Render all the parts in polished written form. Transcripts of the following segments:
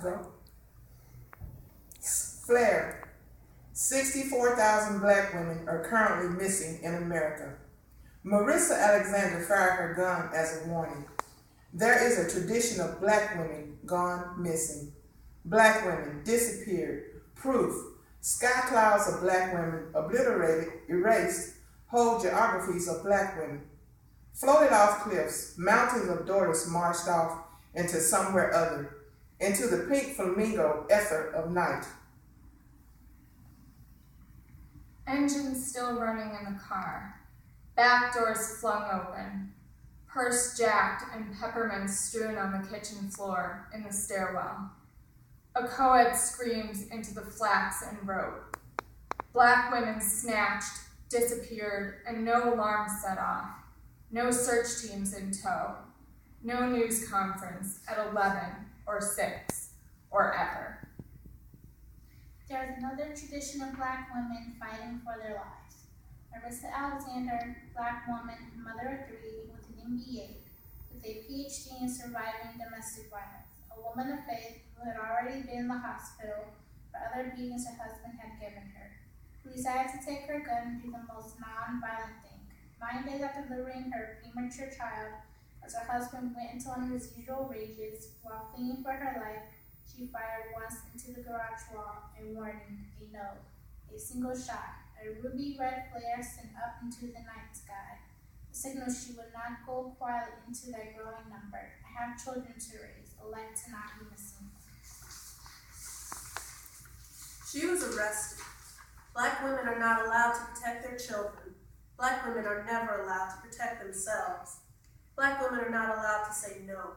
Go. Flare. 64,000 black women are currently missing in America. Marissa Alexander fired her gun as a warning. There is a tradition of black women gone missing. Black women disappeared. Proof. Sky clouds of black women obliterated, erased, whole geographies of black women. Floated off cliffs, mountains of daughters marched off into somewhere other, into the pink flamingo ether of night. Engines still running in the car. Back doors flung open. Purse jacked and peppermints strewn on the kitchen floor in the stairwell. A co-ed screams into the flax and rope. Black women snatched, disappeared, and no alarm set off. No search teams in tow. No news conference at 11 or 6 or ever. There is another tradition of black women fighting for their lives. Marissa Alexander, black woman, mother of 3 with an MBA, with a PhD in surviving domestic violence, a woman of faith who had already been in the hospital for other beatings her husband had given her, who decided to take her gun and do the most non-violent thing. 9 days after delivering her premature child, as her husband went into one of his usual rages, while fleeing for her life, she fired once into the garage wall, a warning, a note, a single shot, a ruby red flare sent up into the night sky. The signal she would not go quietly into that growing number. I have children to raise, elect to not be missing. She was arrested. Black women are not allowed to protect their children. Black women are never allowed to protect themselves. Black women are not allowed to say no.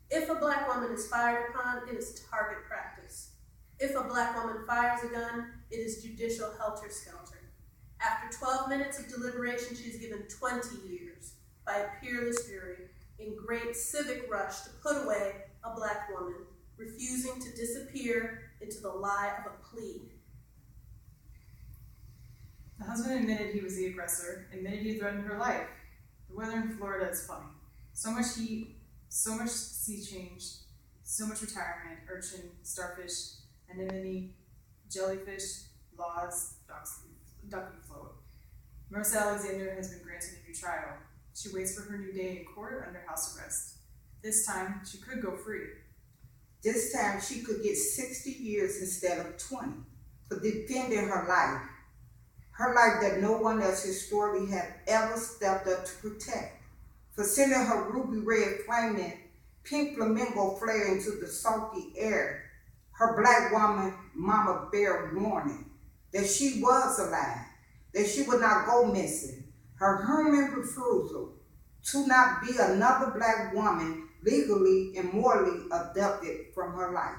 If a black woman is fired upon, it is target practice. If a black woman fires a gun, it is judicial helter-skelter. After 12 minutes of deliberation, she is given 20 years by a peerless jury in great civic rush to put away a black woman, refusing to disappear into the lie of a plea. The husband admitted he was the aggressor, admitted he threatened her life. The weather in Florida is funny. So much heat, so much sea change, so much retirement, urchin, starfish, anemone, jellyfish, laws, duck and float. Marissa Alexander has been granted a new trial. She waits for her new day in court under house arrest. This time, she could go free. This time, she could get 60 years instead of 20 for defending her life. Her life that no one else historically had ever stepped up to protect. For sending her ruby red flaming pink flamingo flare into the salty air. Her black woman mama bear warning that she was alive, that she would not go missing. Her human refusal to not be another black woman legally and morally abducted from her life.